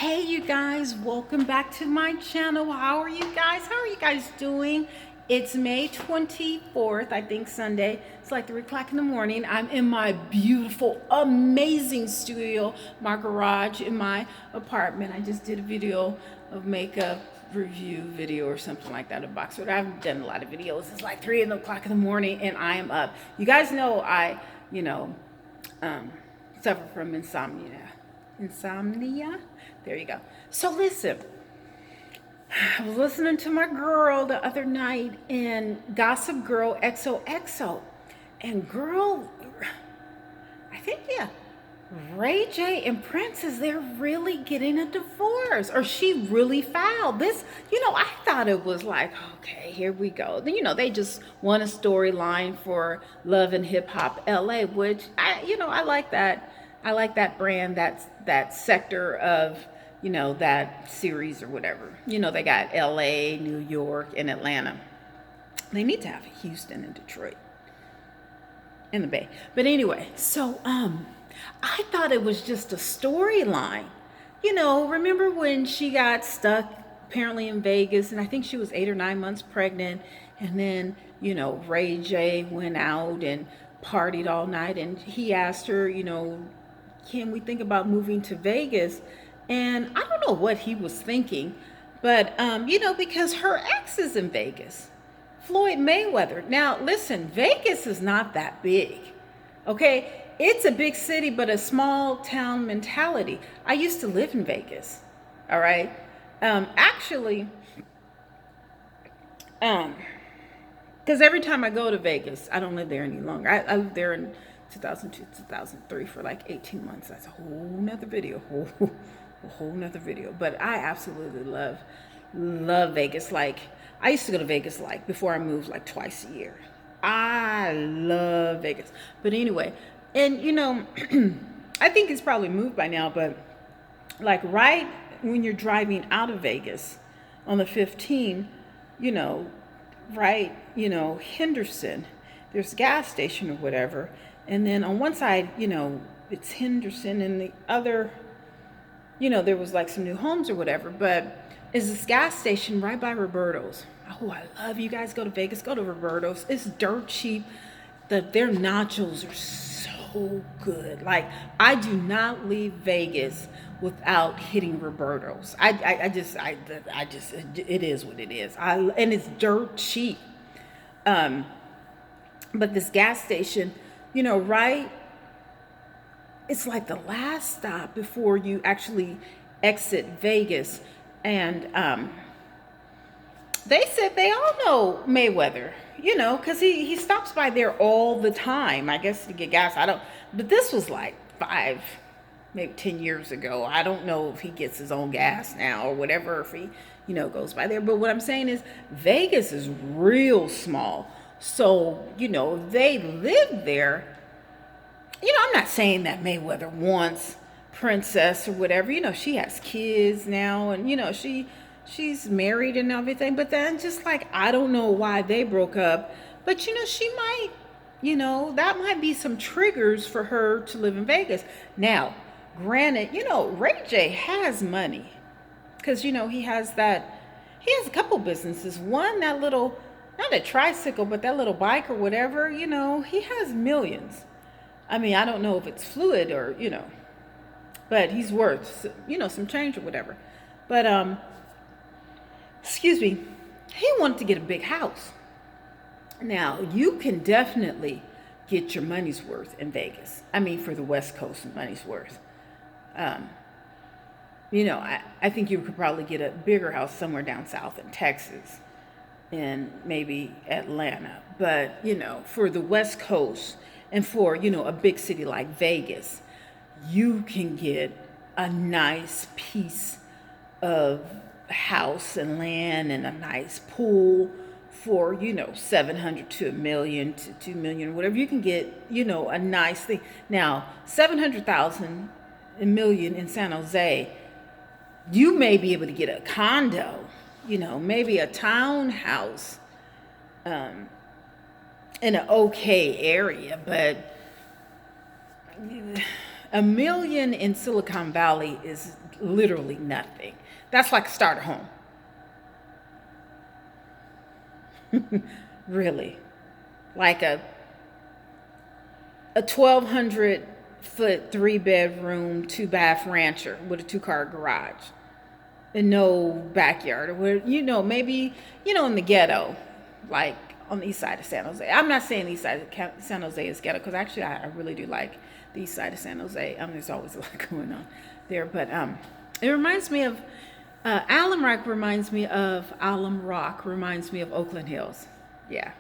Hey, you guys, welcome back to my channel. How are you guys? How are you guys doing? It's May 24th, I think Sunday. It's like 3 o'clock in the morning. I'm in my beautiful, amazing studio, my garage in my apartment. I just did a video of makeup review video or something like that, a box. But I haven't done a lot of videos. It's like 3 o'clock in the morning and I am up. You guys know um, suffer from insomnia. There you go. So listen, I was listening to my girl the other night in Gossip Girl XOXO, and girl, I think, yeah, Ray J and Princess, they're really getting a divorce, or she really filed this. I thought it was like, okay, here we go. They just won a storyline for Love and Hip Hop LA, which I like that. I like that brand, that sector of, that series or whatever. They got LA, New York, and Atlanta. They need to have Houston and Detroit in the Bay. But anyway, so I thought it was just a storyline. Remember when she got stuck apparently in Vegas, and I think she was 8 or 9 months pregnant, and then, Ray J went out and partied all night, and he asked her, can we think about moving to Vegas? And I don't know what he was thinking, but because her ex is in Vegas, Floyd Mayweather. Now, listen, Vegas is not that big, okay? It's a big city, but a small town mentality. I used to live in Vegas, all right? Actually, because every time I go to Vegas, I don't live there any longer. I lived there in 2002, 2003 for like 18 months. That's a whole nother video, a whole nother video. But I absolutely love Vegas. Like, I used to go to Vegas like before I moved like twice a year. I love Vegas. But anyway, and I think it's probably moved by now, but like right when you're driving out of Vegas on the 15, right, Henderson, there's a gas station or whatever. And then on one side, it's Henderson, and the other, there was like some new homes or whatever, but is this gas station right by Roberto's. Oh, I love you guys go to Vegas, go to Roberto's. It's dirt cheap. Their nachos are so good. Like, I do not leave Vegas without hitting Roberto's. I just, it is what it is. And it's dirt cheap. But this gas station, right? It's like the last stop before you actually exit Vegas. And they said they all know Mayweather, because he stops by there all the time, I guess, to get gas. But this was like 5, maybe 10 years ago. I don't know if he gets his own gas now or whatever, if he, goes by there. But what I'm saying is Vegas is real small. So, they live there. I'm not saying that Mayweather wants Princess or whatever. She has kids now, and, she's married and everything. But then just like, I don't know why they broke up. But, she might, that might be some triggers for her to live in Vegas. Now, granted, Ray J has money. Because, he has a couple businesses. One, that little, not a tricycle, but that little bike or whatever, he has millions. I mean, I don't know if it's fluid or, but he's worth, some change or whatever. But, excuse me, he wanted to get a big house. Now, you can definitely get your money's worth in Vegas. I mean, for the West Coast, money's worth. I think you could probably get a bigger house somewhere down south in Texas and maybe Atlanta. But, for the West Coast and for, a big city like Vegas, you can get a nice piece of house and land and a nice pool for, 700 to $1 million to $2 million, whatever. You can get, a nice thing. Now, 700,000, $1 million in San Jose, you may be able to get a condo, maybe a townhouse, in an okay area, but $1 million in Silicon Valley is literally nothing. That's like a starter home. Really. Like a 1,200-foot 3-bedroom 2-bath rancher with a 2-car garage and no backyard, or where, maybe, in the ghetto, like on the east side of San Jose. I'm not saying the east side of San Jose is ghetto, because actually I really do like the east side of San Jose. There's always a lot going on there, but it reminds me of Alum Rock reminds me of Oakland Hills. Yeah.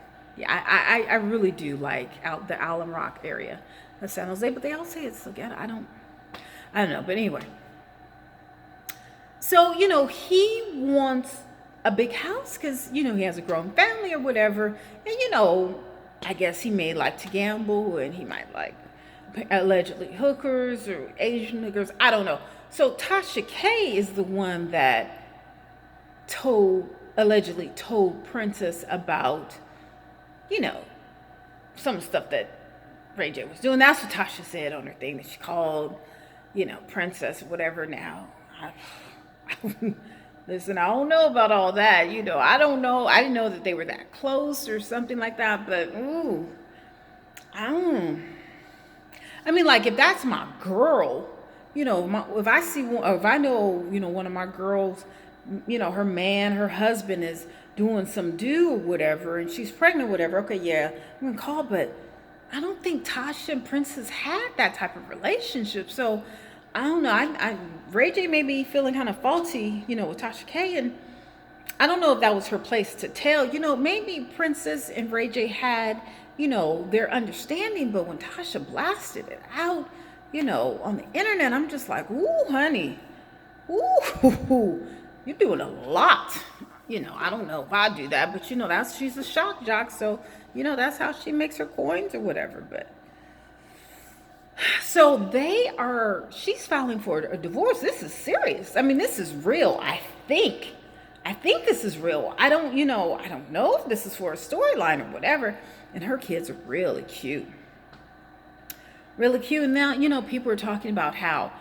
I really do like the Alum Rock area of San Jose, but they all say it's so ghetto. I don't know, but anyway. So, he wants a big house because, he has a grown family or whatever. And, I guess he may like to gamble, and he might like allegedly hookers or Asian hookers. I don't know. So Tasha K is the one that allegedly told Princess about, some stuff that Ray J was doing. That's what Tasha said on her thing, that she called, Princess, whatever. Now, listen, I don't know about all that. I don't know. I didn't know that they were that close or something like that. But I don't. I mean, like, if that's my girl, if I see one, or if I know, one of my girls, her husband is doing some or whatever, and she's pregnant or whatever, okay, yeah, I'm gonna call. But I don't think Tasha and Princess had that type of relationship. So I don't know. Ray J may be feeling kind of faulty, with Tasha K, and I don't know if that was her place to tell. Maybe Princess and Ray J had, their understanding, but when Tasha blasted it out, on the internet, I'm just like, ooh, honey, ooh, you're doing a lot. I don't know if I do that, but she's a shock jock, so that's how she makes her coins or whatever. But so she's filing for a divorce. This is serious. I mean, this is real. I think this is real. I don't know if this is for a storyline or whatever. And her kids are really cute. Really cute. And now, people are talking about how,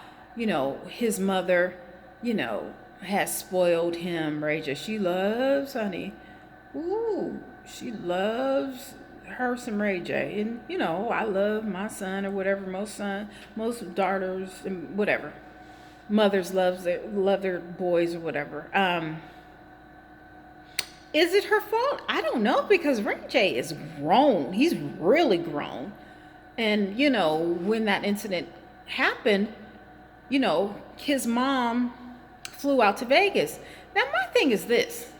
his mother, has spoiled him, Ray J. She loves, honey. Ooh, she loves her some Ray J. And, I love my son or whatever. Most daughters and whatever. Mothers love their boys or whatever. Is it her fault? I don't know, because Ray J is grown. He's really grown. And, when that incident happened, his mom flew out to Vegas. Now, my thing is this.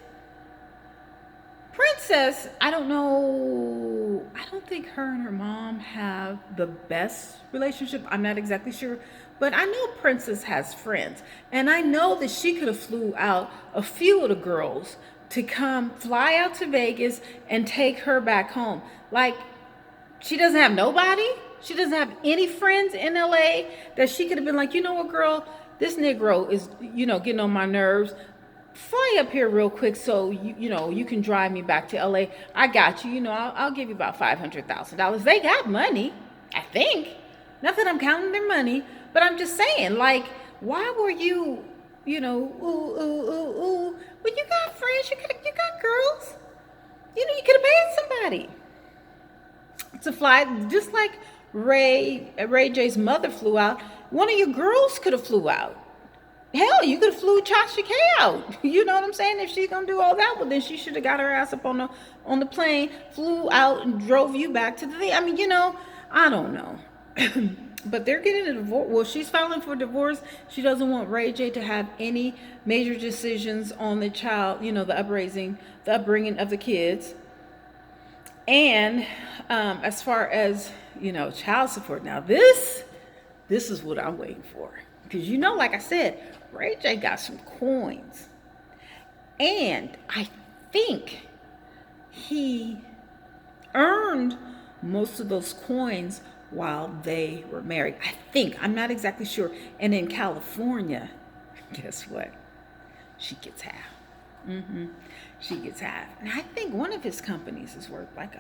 Princess, I don't know. I don't think her and her mom have the best relationship. I'm not exactly sure. But I know Princess has friends. And I know that she could have flew out a few of the girls to fly out to Vegas and take her back home. Like, she doesn't have nobody. She doesn't have any friends in LA that she could have been like, what, girl, this Negro is, getting on my nerves. Fly up here real quick so you can drive me back to LA. I got you. I'll give you about $500,000. They got money, I think. Not that I'm counting their money, but I'm just saying, like, why were you, ooh. Well, you got friends, you got girls. You could have paid somebody to fly, just like Ray J's mother flew out. One of your girls could have flew out. Hell, you could have flew Tasha K out. You know what I'm saying? If she's gonna do all that, well, then she should have got her ass up on the plane, flew out, and drove you back to the thing. I mean, I don't know. But they're getting a divorce. Well, she's filing for divorce. She doesn't want Ray J to have any major decisions on the child, the upbringing of the kids. And as far as, child support, now this is what I'm waiting for. Because, like I said, Ray J got some coins. And I think he earned most of those coins while they were married. I think. I'm not exactly sure. And in California, guess what? She gets half. She gets half. And I think one of his companies is worth like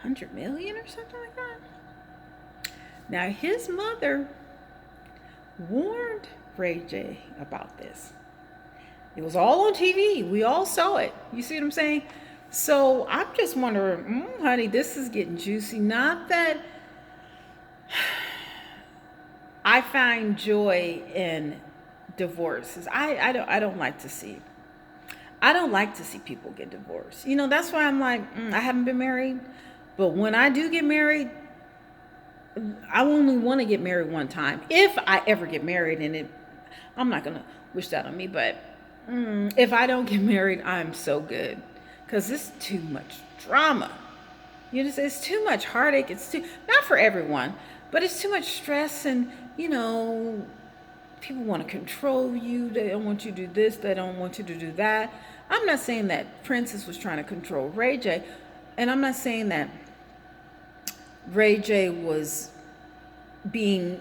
$100 million or something like that. Now, his mother warned Ray J about this. It was all on TV. We all saw it. You see what I'm saying? So I'm just wondering, honey, this is getting juicy. Not that I find joy in divorces. I don't like to see. I don't like to see people get divorced. That's why I'm like, I haven't been married. But when I do get married, I only want to get married one time. If I ever get married, and I'm not going to wish that on me, but if I don't get married, I'm so good. Because it's too much drama. It's too much heartache. Not for everyone, but it's too much stress. And, people want to control you. They don't want you to do this. They don't want you to do that. I'm not saying that Princess was trying to control Ray J. And I'm not saying that Ray J was being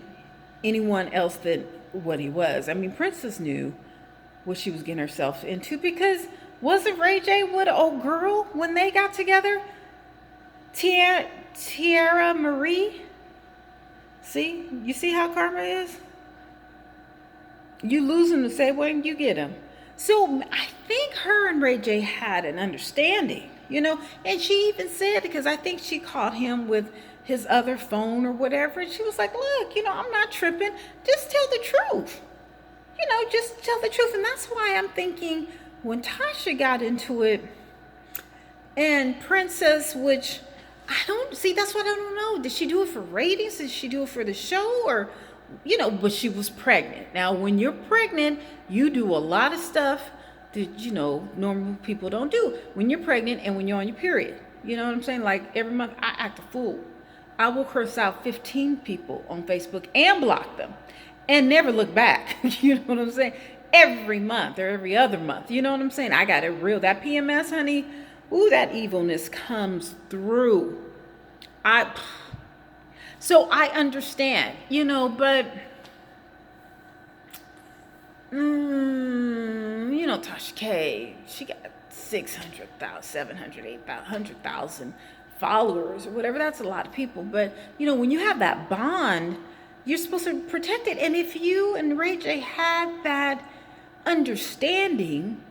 anyone else than what he was. I mean, Princess knew what she was getting herself into, because wasn't Ray J with an old girl when they got together? Tiara Marie? See? You see how karma is? You lose him the same way you get him. So I think her and Ray J had an understanding, and she even said, because I think she caught him with his other phone or whatever, and she was like, look, I'm not tripping. Just tell the truth. Just tell the truth. And that's why I'm thinking when Tasha got into it and Princess, which I don't see, that's what I don't know. Did she do it for ratings? Did she do it for the show? Or, but she was pregnant. Now, when you're pregnant, you do a lot of stuff that, normal people don't do when you're pregnant and when you're on your period. You know what I'm saying? Like every month I act a fool. I will curse out 15 people on Facebook and block them and never look back. You know what I'm saying? Every month or every other month. You know what I'm saying? I got it real. That PMS, honey, ooh, that evilness comes through. So I understand, but Tasha K, she got 600,000, 700, 800,000, 100,000 followers or whatever. That's a lot of people. But, when you have that bond, you're supposed to protect it. And if you and Ray J had that understanding,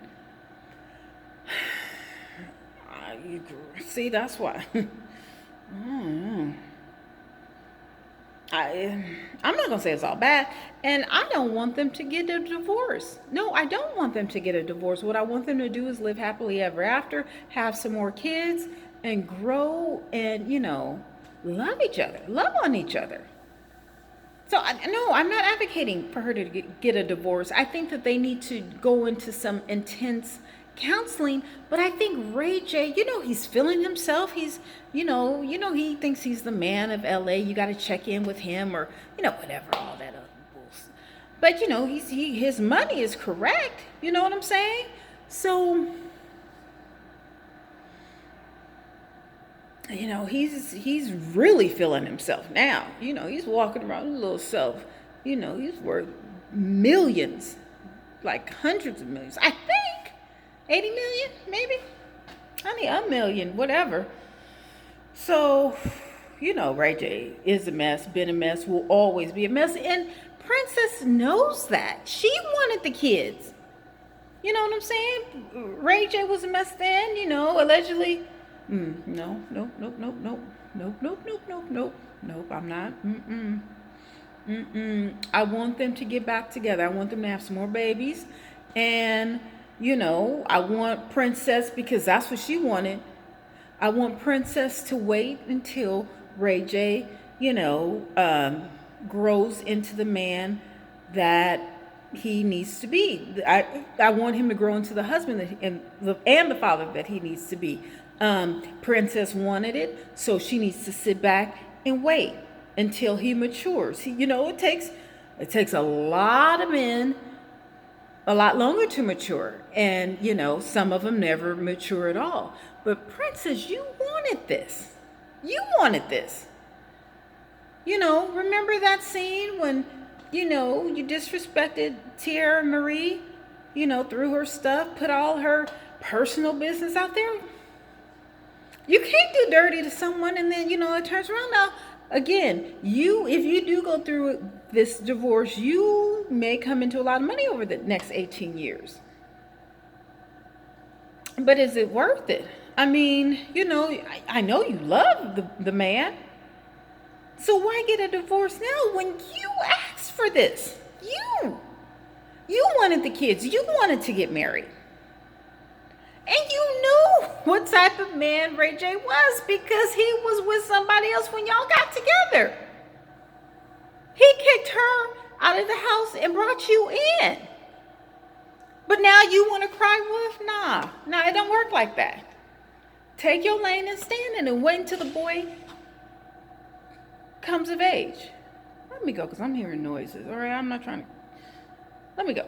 see, that's why. I'm not going to say it's all bad. And I don't want them to get a divorce. No, I don't want them to get a divorce. What I want them to do is live happily ever after, have some more kids, and grow and, love each other, love on each other. So, no, I'm not advocating for her to get a divorce. I think that they need to go into some intense counseling, but I think Ray J, he's feeling himself. He's, he thinks he's the man of LA. You got to check in with him or, whatever, all that other bullshit. But, his money is correct. You know what I'm saying? So, he's really feeling himself now. He's walking around with a little self. He's worth millions, like hundreds of millions. I think 80 million, maybe. I mean, $1 million, whatever. So, Ray J is a mess, been a mess, will always be a mess. And Princess knows that. She wanted the kids. You know what I'm saying? Ray J was a mess then, allegedly. No, I'm not. I want them to get back together. I want them to have some more babies. And, I want Princess, because that's what she wanted. I want Princess to wait until Ray J, grows into the man that he needs to be. I want him to grow into the husband and the father that he needs to be. Princess wanted it, so she needs to sit back and wait until he matures. It takes a lot of men a lot longer to mature, and some of them never mature at all. But Princess, you wanted this. Remember that scene when you disrespected Tiara Marie, threw her stuff, put all her personal business out there? You can't do dirty to someone and then, it turns around. Now, again, if you do go through this divorce, you may come into a lot of money over the next 18 years. But is it worth it? I mean, I know you love the man. So why get a divorce now when you asked for this? You wanted the kids. You wanted to get married. And you knew what type of man Ray J was because he was with somebody else when y'all got together. He kicked her out of the house and brought you in. But now you want to cry wolf? Nah, it don't work like that. Take your lane and stand in and wait until the boy comes of age. Let me go because I'm hearing noises. All right, I'm not trying to. Let me go.